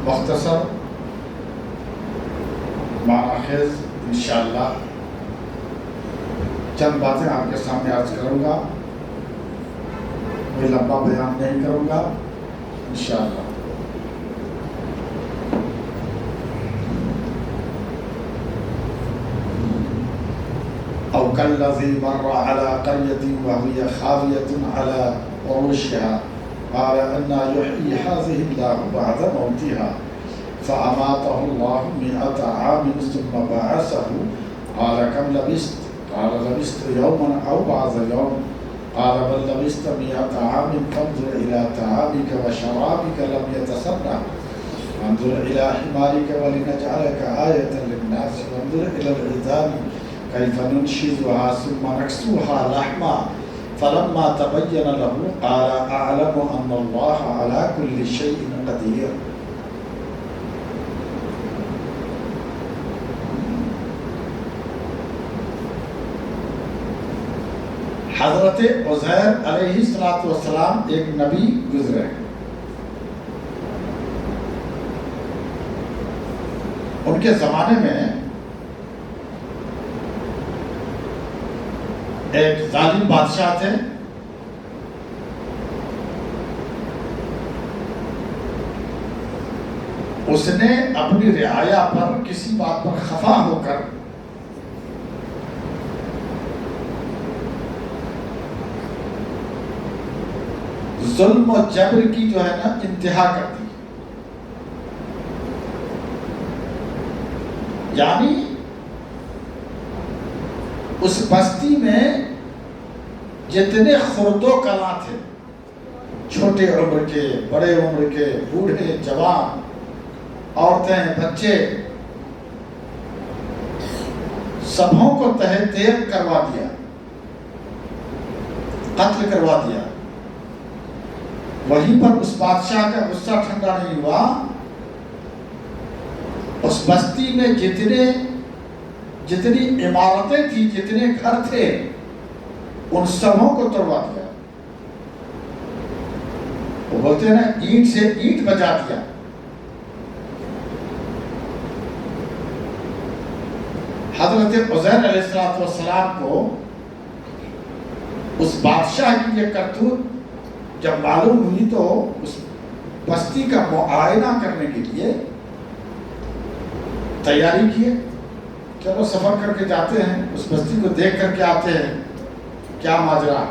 مختصر معنی خیز انشاءاللہ چند باتیں آپ کے سامنے عرض کروں گا، کوئی لمبا بیان نہیں کروں گا انشاءاللہ۔ او کالذی مر علی قریۃ وہی خاویۃ علی عروشها قال انا یحیی هذه اللہ بعد موتها فاماته اللہ 100 عام ثم بعثه قال كم لبثت؟ قال لبثت يوما او بعض يوم قال بل لبثت 100 عام فانظر الى طعامك وشرابك لم يتسنى وانظر الى حمارك ولنجعلك آية للناس وانظر الى العظام كيف ننشزها ثم نكسوها لحما فلما تبين له قال اعلم ان الله على كل شيء قدير۔ حضرت عزیر علیہ السلام ایک نبی گزرے، ان کے زمانے میں ایک ظالم بادشاہ تھے، اس نے اپنی رعایا پر کسی بات پر خفا ہو کر ظلم و جبر کی جو ہے نا انتہا کر دی، یعنی اس بستی میں جتنے خرد و کلاں تھے، چھوٹے عمر کے، بڑے عمر کے، بوڑھے، جوان، عورتیں، بچے، سبھوں کو تہہ تیغ کروا دیا، قتل کروا دیا۔ وہیں پر اس بادشاہ کا غصہ ٹھنڈا نہیں ہوا، اس بستی میں جتنی عمارتیں تھیں، جتنے گھر تھے، ان سبوں کو توڑوا دیا۔ وہ بولتے ہیں نا، اینٹ سے اینٹ بجا دیا۔ حضرت عزیر علیہ السلام کو اس بادشاہ کی یہ کرتوت جب معلوم ہوئی تو اس بستی کا معائنہ کرنے کے لیے تیاری کیے، چلو سفر کر کے جاتے ہیں، اس بستی کو دیکھ کر کے آتے ہیں کیا ماجرا۔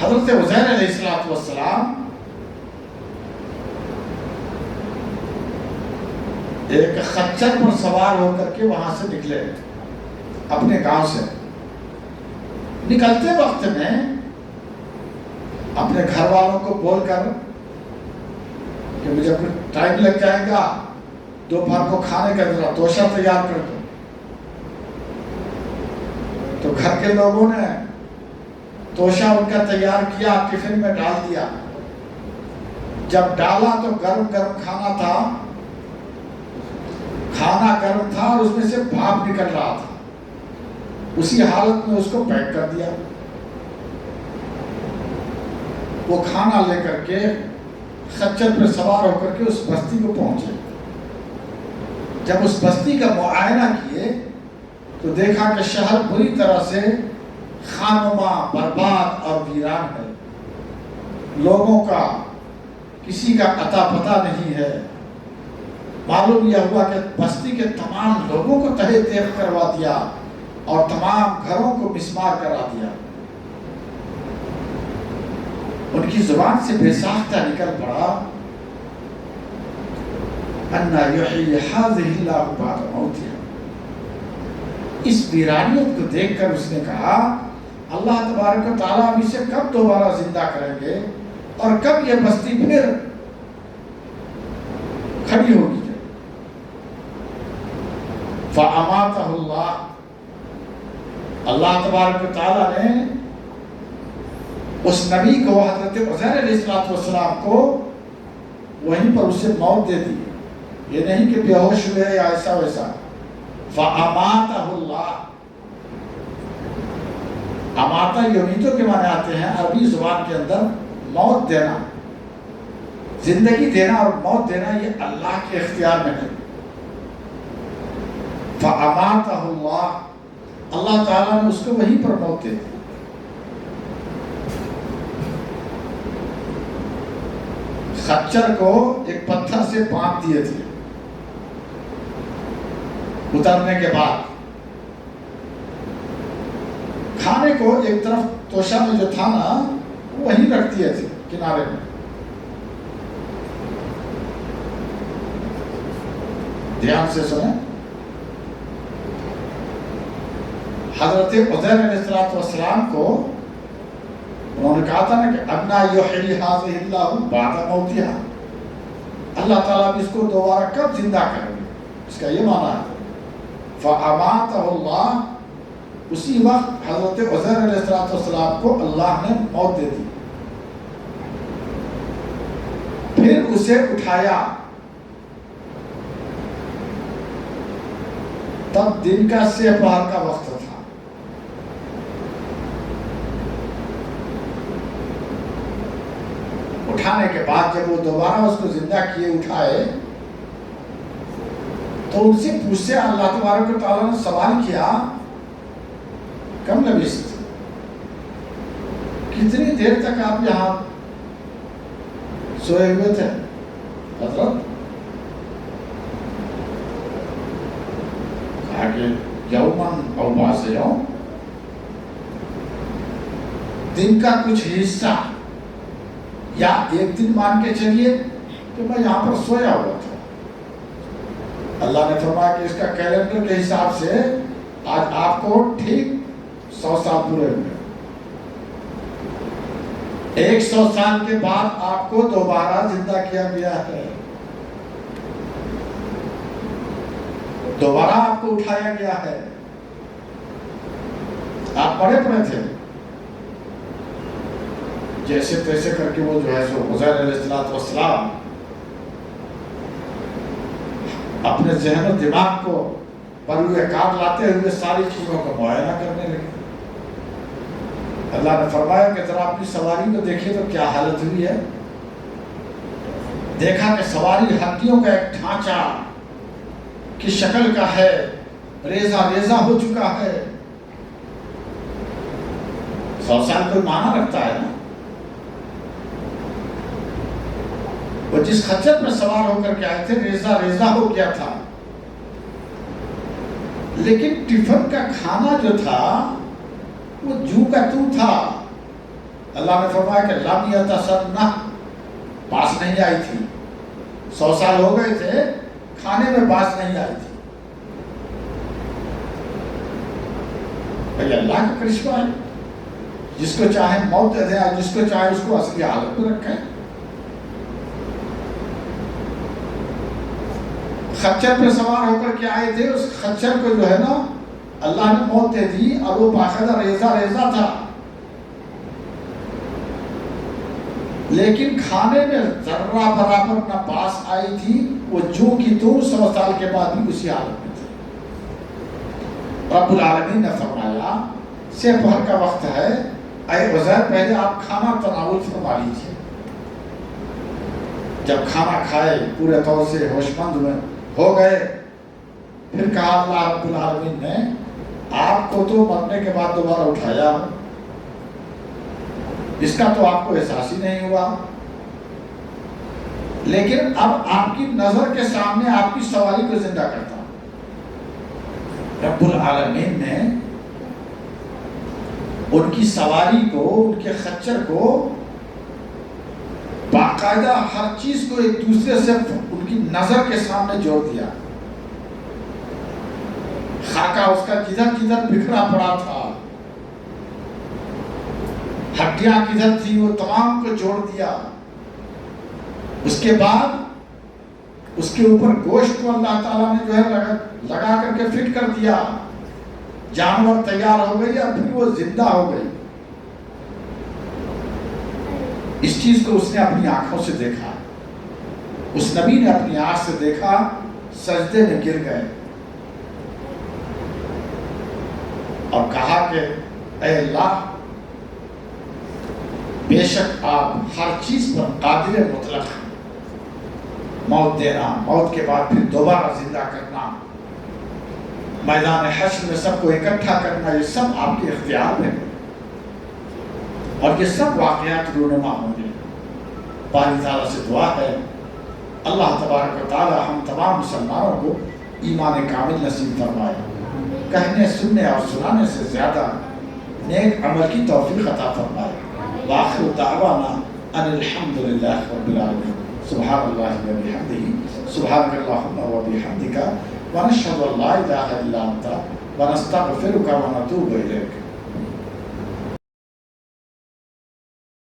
حضرت عزیر علیہ السلام ایک خچر پر سوار ہو کر کے وہاں سے نکلے، اپنے گاؤں سے۔ نکلتے وقت میں اپنے گھر والوں کو بول کر کہ مجھے کچھ ٹائم لگ جائے گا، دوپہر کو کھانے کا ذرا توشہ تیار کر دو۔ تو گھر کے لوگوں نے توشہ ان کا تیار کیا، ٹفن میں ڈال دیا۔ جب ڈالا تو گرم گرم کھانا تھا، کھانا گرم تھا اور اس میں سے بھاپ نکل رہا تھا، اسی حالت میں اس کو پیک کر دیا۔ وہ کھانا لے کر کے خچر پر سوار ہو کر کے اس بستی کو پہنچے۔ جب اس بستی کا معائنہ کیے تو دیکھا کہ شہر بری طرح سے خانماں، برباد اور ویران ہے، لوگوں کا کسی کا اتا پتہ نہیں ہے۔ معلوم یہ ہوا کہ بستی کے تمام لوگوں کو تہہ تیغ کروا دیا اور تمام گھروں کو مسمار کرا دیا۔ ان کی زبان سے بے ساختہ نکل پڑا، انا یحیی ھذہ اللہ بعد موتها۔ اس ویرانیت کو دیکھ کر اس نے کہا، اللہ تبارک و تعالیٰ اب اسے کب دوبارہ زندہ کریں گے اور کب یہ بستی پھر کھڑی ہوگی۔ فَأَمَاتَهُ اللَّهُ، اللہ تبارک و تعالیٰ نے اس نبی کو، حضرت عزیر علیہ السلام کو، وہیں پر اسے موت دے دی۔ یہ نہیں کہ بے ہوش ہوئے یا ایسا ویسا۔ فَأَمَاتَهُ اللَّهُ، اماتا یمیتوں کے معنی آتے ہیں عربی زبان کے اندر موت دینا۔ زندگی دینا اور موت دینا یہ اللہ کے اختیار میں ہے. فَأَمَاتَهُ اللَّهُ، اللہ تعالیٰ نے اس کو وہیں پر موت دے دی. خچر کو ایک پتھر سے باندھ دیے تھے اترنے کے بعد. کھانے کو ایک طرف توشہ میں جو تھا نا وہیں رکھ دیے تھے کنارے میں. دھیان سے سنیں. حضرت عزیر علیہ السلام کو انہوں نے کہا تھا نا کہ اَنَّىٰ يُحْيِي هَٰذِهِ اللَّهُ بَعْدَ مَوْتِهَا، اللہ تعالیٰ بھی اس کو دوبارہ کب زندہ کریں گے. اس کا یہ معنی ہے. فَأَمَاتَهُ اللَّهُ، اسی وقت حضرت عزیر علیہ السلام کو اللہ نے موت دے دی. پھر اسے اٹھایا. تب دن کا 6 پہر کا وقت تھا. اٹھانے کے بعد جب وہ دوبارہ اس کو زندہ کیے اٹھائے تو ان سے پوچھے. اللہ تبارک و تعالیٰ نے سوال کیا کم لبثت، کتنی دیر تک آپ یہاں سوئے ہوئے تھے حضرت؟ کہا کہ یومن او بعض یوم، دن کا کچھ حصہ یا ایک دن مان کے چلیے کہ میں یہاں پر سویا ہوا تھا. اللہ نے فرمایا کہ اس کا کیلنڈر کے حساب سے آج آپ کو ٹھیک 100 سال پورے ہوئے. 100 سال کے بعد آپ کو دوبارہ زندہ کیا گیا ہے. دوبارہ آپ کو اٹھایا گیا ہے. آپ پڑے پڑے تھے. جیسے تیسے کر کے وہ جو ہے سو عزیر علیہ السلام اپنے ذہن و دماغ کو پروئے کار لاتے ہوئے ساری چیزوں کا معائنہ کرنے لگے. اللہ نے فرمایا کہ ذرا اپنی سواری کو دیکھیے تو کیا حالت ہوئی ہے. دیکھا کہ سواری ہڈیوں کا ایک ڈھانچہ کی شکل کا ہے، ریزہ ریزہ ہو چکا ہے. 100 سال کوئی معنی رکھتا ہے نا. وہ جس خچر میں سوار ہو کر کے آئے تھے ریزہ ریزہ ہو گیا تھا، لیکن ٹفن کا کھانا جو تھا وہ جو کا تو تھا. اللہ نے فرمایا کہ لم یتسنہ، باس نہیں آئی تھی. 100 سال ہو گئے تھے، کھانے میں باس نہیں آئی تھی. بھئی اللہ کا کرشمہ ہے. جس کو چاہے موت دے دیں، جس کو چاہے اس کو اصلی حالت میں رکھیں. خچر پہ سوار ہو کر کے آئے تھے، اس خچر کو جو ہے نا اللہ نے موت دے دی اور وہ باقاعدہ ریزہ ریزہ تھا، لیکن کھانے میں ذرہ برابر نہ باس آئی تھی. وہ جو کی تو 100 سال کے بعد بھی اسی حالت میں تھے. رب العالمین نے فرمایا 6 پہر کا وقت ہے، اے عزیر پہلے آپ کھانا تناول فرما لیجیے. جب کھانا کھائے پورے طور سے ہوش مند میں ہو گئے، پھر کہا اللہ رب العالمین نے آپ کو تو مرنے کے بعد دوبارہ اٹھایا، اس کا تو آپ کو احساس ہی نہیں ہوا، لیکن اب آپ کی نظر کے سامنے آپ کی سواری کو زندہ کرتا ہوں. رب العالمین نے ان کی سواری کو، ان کے خچر کو باقاعدہ ہر چیز کو ایک دوسرے سے ان کی نظر کے سامنے جوڑ دیا. خاکہ اس کا جدھر جدھر بکھرا پڑا تھا، ہڈیاں کدھر تھی وہ تمام کو جوڑ دیا. اس کے بعد اس کے اوپر گوشت کو اللہ تعالیٰ نے جو ہے لگا کر کے فٹ کر دیا. جانور تیار ہو گئی اور پھر وہ زندہ ہو گئی. اس چیز کو اس نے اپنی آنکھوں سے دیکھا. اس نبی نے اپنی آنکھ سے دیکھا، سجدے میں گر گئے اور کہا کہ اے اللہ، بے شک آپ ہر چیز پر قادر مطلق ہیں. موت دینا، موت کے بعد پھر دوبارہ زندہ کرنا، میدان حشر میں سب کو اکٹھا کرنا، یہ سب آپ کے اختیار میں ہے اور یہ سب واقعات رونما ہوں گے۔ باری تعالیٰ سے دعا ہے اللہ تبارک و تعالیٰ ہم تمام مسلمانوں کو ایمان کامل نصیب فرمائے، کہنے سننے اور سنانے سے زیادہ نیک عمل کی توفیق عطا فرمائے۔ وآخر دعوانا ان الحمدللہ رب العالمین۔ سبحان اللہ و بحمدہ، سبحانک اللہم و بحمدک، ونشہد ان لا الہ الا انت، ونستغفرک ونتوب الیک۔